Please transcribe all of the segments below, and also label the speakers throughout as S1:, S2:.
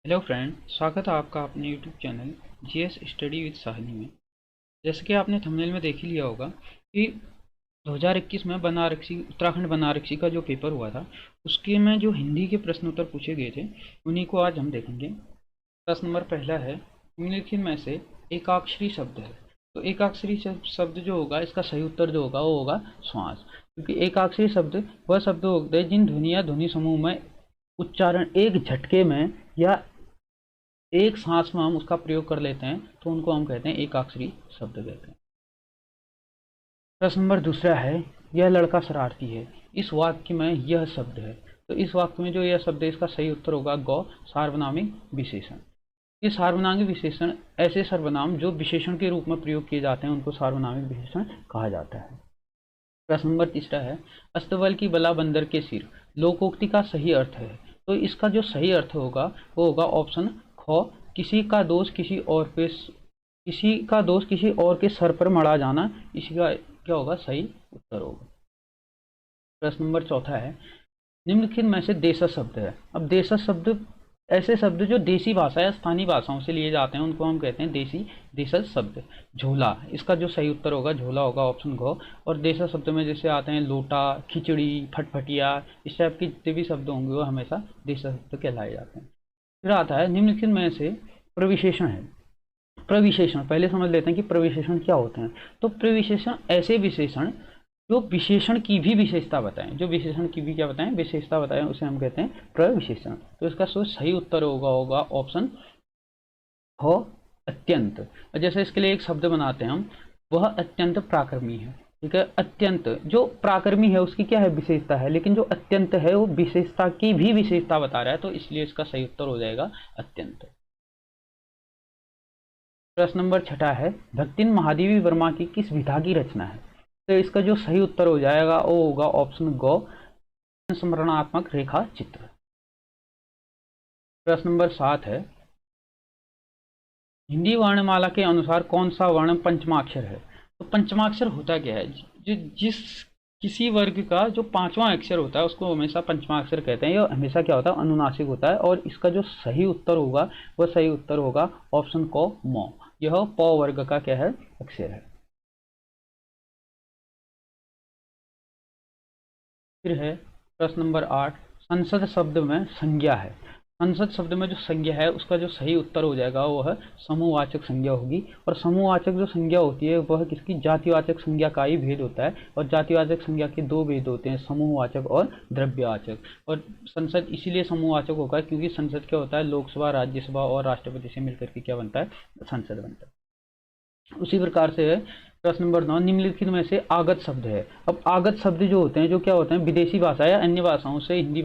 S1: Hello friend, स्वागत है आपका अपने YouTube channel GS study with Sahni में। जैसे कि आपने थंबनेल में देख ही लिया होगा कि 2021 में बनारसी उत्तराखंड बनारसी का जो पेपर हुआ था उसके में जो हिंदी के प्रश्न उत्तर पूछे गए थे उन्हीं को आज हम देखेंगे। प्रश्न नंबर पहला है, निम्नलिखित में से एकाक्षरी शब्द है। तो एकाक्षरी शब्द जो होगा, इसका सही उत्तर जो होगा वो होगा श्वास, क्योंकि एकाक्षरी शब्द वह शब्द होते हैं जिन ध्वनि या ध्वनि समूह में उच्चारण एक झटके में या एक सांस में हम उसका प्रयोग कर लेते हैं तो उनको हम कहते हैं एकाक्षरी शब्द कहते हैं। प्रश्न नंबर दूसरा है, यह लड़का शरारती है। इस वाक्य में यह शब्द है, तो इस वाक्य में जो यह शब्द है इसका सही उत्तर होगा गौ सार्वनामिक विशेषण। ये सार्वनामिक विशेषण ऐसे सर्वनाम जो विशेषण के रूप में प्रयोग किए जाते हैं उनको सार्वनामिक विशेषण कहा जाता है। प्रश्न नंबर तीसरा है, अस्तबल की बला बंदर के सिर लोकोक्ति का सही अर्थ है। तो इसका जो सही अर्थ होगा वो होगा ऑप्शन ख, किसी का दोष किसी और के सर पर मढ़ा जाना, इसी का क्या होगा सही उत्तर होगा। प्रश्न नंबर चौथा है, निम्नलिखित में से देशज शब्द है। अब देशज शब्द ऐसे शब्द जो देसी भाषा या स्थानीय भाषाओं से लिए जाते हैं उनको हम कहते हैं देशज शब्द। झोला, इसका जो सही उत्तर होगा झोला होगा ऑप्शन घ। और देशज शब्द में जैसे आते हैं लोटा, खिचड़ी, फटफटिया, इस टाइप के जितने भी शब्द होंगे वो हमेशा देशज शब्द कहलाए जाते हैं। फिर आता है, निम्नलिखित में से प्रविशेषण है। प्रविशेषण पहले समझ लेते हैं कि प्रविशेषण क्या होते हैं। तो प्रविशेषण ऐसे विशेषण जो विशेषण की भी विशेषता बताएं, जो विशेषण की भी क्या बताएं विशेषता बताएं, उसे हम कहते हैं प्रविशेषण। तो इसका सही उत्तर होगा ऑप्शन हो अत्यंत। और जैसे इसके लिए एक शब्द बनाते हैं हम, वह अत्यंत प्राक्रमी है। ठीक है, अत्यंत जो प्राक्रमी है उसकी क्या है विशेषता है, लेकिन जो अत्यंत है वो विशेषता की भी विशेषता बता रहा है, तो इसलिए इसका सही उत्तर हो जाएगा अत्यंत। प्रश्न नंबर छठा है, भक्तिन महादेवी वर्मा की किस विधा की रचना है। तो इसका जो सही उत्तर हो जाएगा वो होगा ऑप्शन गो, स्मरणात्मक रेखा चित्र। प्रश्न नंबर 7 है, हिंदी वर्णमाला के अनुसार कौन सा वर्ण पंचमाक्षर है। तो पंचमाक्षर होता क्या है, जो जिस किसी वर्ग का जो पांचवा अक्षर होता है उसको हमेशा पंचमाक्षर कहते हैं। यह हमेशा क्या होता है अनुनासिक होता है। और इसका जो सही उत्तर होगा वह सही उत्तर होगा ऑप्शन को मो, यह प वर्ग का क्या है अक्षर है। फिर है प्रश्न नंबर 8, संसद शब्द में संज्ञा है। संसद शब्द में जो संज्ञा है उसका जो सही उत्तर हो जाएगा वह समूहवाचक संज्ञा होगी। और समूहवाचक जो संज्ञा होती है वह किसकी, जातिवाचक संज्ञा का ही भेद होता है। और जातिवाचक संज्ञा के दो भेद होते हैं, समूहवाचक और द्रव्यवाचक। और संसद इसीलिए समूहवाचक होगा क्योंकि संसद क्या होता है, लोकसभा, राज्यसभा और राष्ट्रपति से मिलकर के क्या बनता है, संसद बनता है। उसी प्रकार से है प्रश्न नंबर 9, निम्नलिखित में से आगत शब्द है। अब आगत शब्द जो होते हैं, जो क्या होते हैं विदेशी भाषा या अन्य भाषाओं से हिंदी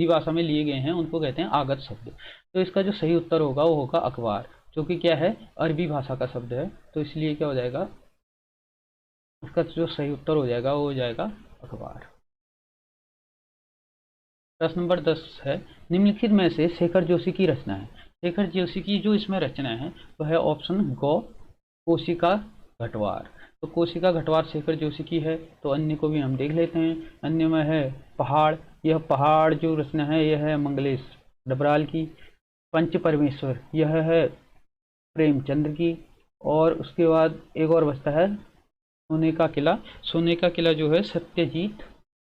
S1: भाषा में लिए गए हैं, उनको कहते हैं आगत शब्द। तो इसका जो सही उत्तर होगा वो होगा अखबार, जो कि क्या है अरबी भाषा का शब्द है। तो इसलिए क्या हो जाएगा, इसका जो सही उत्तर हो जाएगा वो हो जाएगा अखबार। प्रश्न नंबर 10 है, निम्नलिखित में से शेखर जोशी की रचना है। शेखर जोशी की जो इसमें रचना है वह है ऑप्शन गो, कोशिका घटवार। तो कोशिका घटवार शेखर जोशी की है। तो अन्य को भी हम देख लेते हैं। अन्य में है पहाड़, यह पहाड़ जो रचना है यह है मंगलेश डबराल की। पंच परमेश्वर यह है प्रेमचंद्र की। और उसके बाद एक और बचता है सोने का किला, सोने का किला जो है सत्यजीत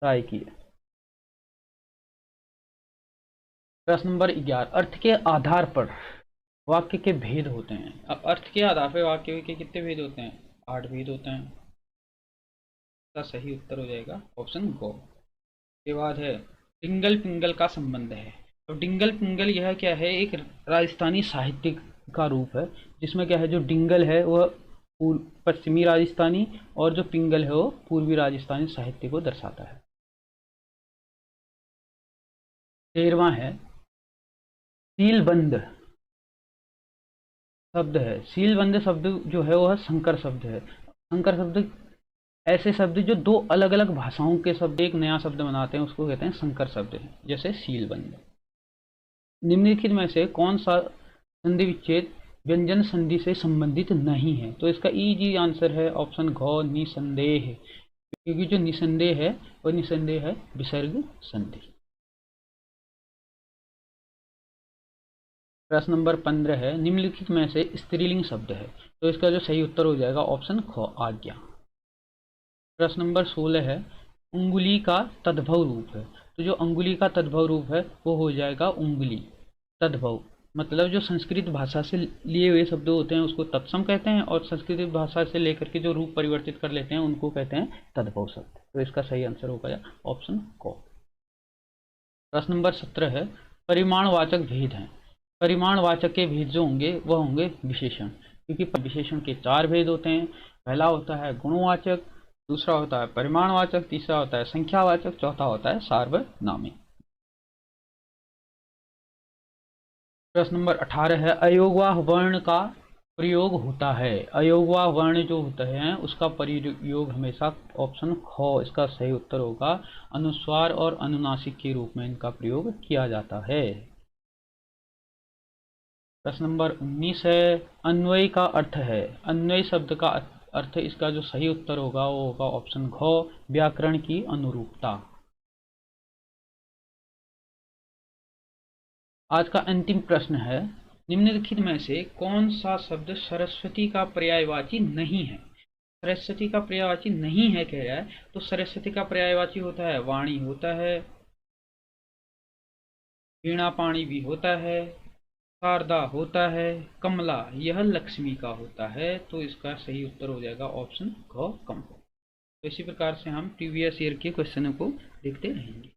S1: राय की है। प्रश्न नंबर 11, अर्थ के आधार पर वाक्य के भेद होते हैं। अब अर्थ के आधार पर वाक्य के कितने भेद होते हैं, 8 भेद होते हैं। इसका सही उत्तर हो जाएगा ऑप्शन गो। के बाद है डिंगल पिंगल का संबंध है। अब डिंगल पिंगल यह क्या है, एक राजस्थानी साहित्य का रूप है जिसमें क्या है, जो डिंगल है वह पश्चिमी राजस्थानी और जो पिंगल है वो पूर्वी राजस्थानी साहित्य को दर्शाता है। 13वां है, सीलबंद शब्द है। सीलबंद शब्द जो है वह संकर शब्द है। संकर शब्द ऐसे शब्द जो दो अलग अलग भाषाओं के शब्द एक नया शब्द बनाते हैं उसको कहते हैं संकर शब्द, जैसे सीलबंद। निम्नलिखित में से कौन सा संधि विच्छेद व्यंजन संधि से संबंधित नहीं है। तो इसका इजी आंसर है ऑप्शन घ, निसंदेह, क्योंकि जो निसंदेह है वह निसंदेह है विसर्ग संधि। प्रश्न नंबर 15 है, निम्नलिखित में से स्त्रीलिंग शब्द है, तो इसका जो सही उत्तर हो जाएगा ऑप्शन ख आज्ञा। प्रश्न नंबर 16 है, उंगली का तद्भव रूप है, तो जो अंगुली का तद्भव रूप है वो हो जाएगा उंगली। तद्भव मतलब जो संस्कृत भाषा से लिए हुए शब्द होते हैं उसको तत्सम कहते हैं, और संस्कृत भाषा से लेकर के जो रूप परिवर्तित कर लेते हैं उनको कहते हैं तद्भव शब्द। तो इसका सही आंसर होगा ऑप्शन क। प्रश्न नंबर 17 है, परिमाणवाचक भेद हैं। परिमाणवाचक के भेद जो होंगे वह होंगे विशेषण, क्योंकि विशेषण के 4 भेद होते हैं। पहला होता है गुणवाचक, दूसरा होता है परिमाणवाचक, तीसरा होता है संख्यावाचक, चौथा होता है सार्वनामिक। प्रश्न नंबर 18 है, अयोगवाह वर्ण का प्रयोग होता है। अयोगवाह वर्ण जो होते हैं उसका प्रयोग हमेशा ऑप्शन ख इसका सही उत्तर होगा। अनुस्वार और अनुनासिक के रूप में इनका प्रयोग किया जाता है। प्रश्न नंबर 19 है, अन्वय का अर्थ है। अन्वय शब्द का अर्थ इसका जो सही उत्तर होगा वो होगा ऑप्शन घ व्याकरण की अनुरूपता। आज का अंतिम प्रश्न है, निम्नलिखित में से कौन सा शब्द सरस्वती का पर्यायवाची नहीं है। सरस्वती का पर्यायवाची नहीं है कह रहा है, तो सरस्वती का पर्यायवाची होता है वाणी होता है, वीणा पाणी भी होता है, शारदा होता है, कमला यह लक्ष्मी का होता है। तो इसका सही उत्तर हो जाएगा ऑप्शन ग कमला। तो इसी प्रकार से हम प्रीवियस ईयर के क्वेश्चनों को देखते रहेंगे।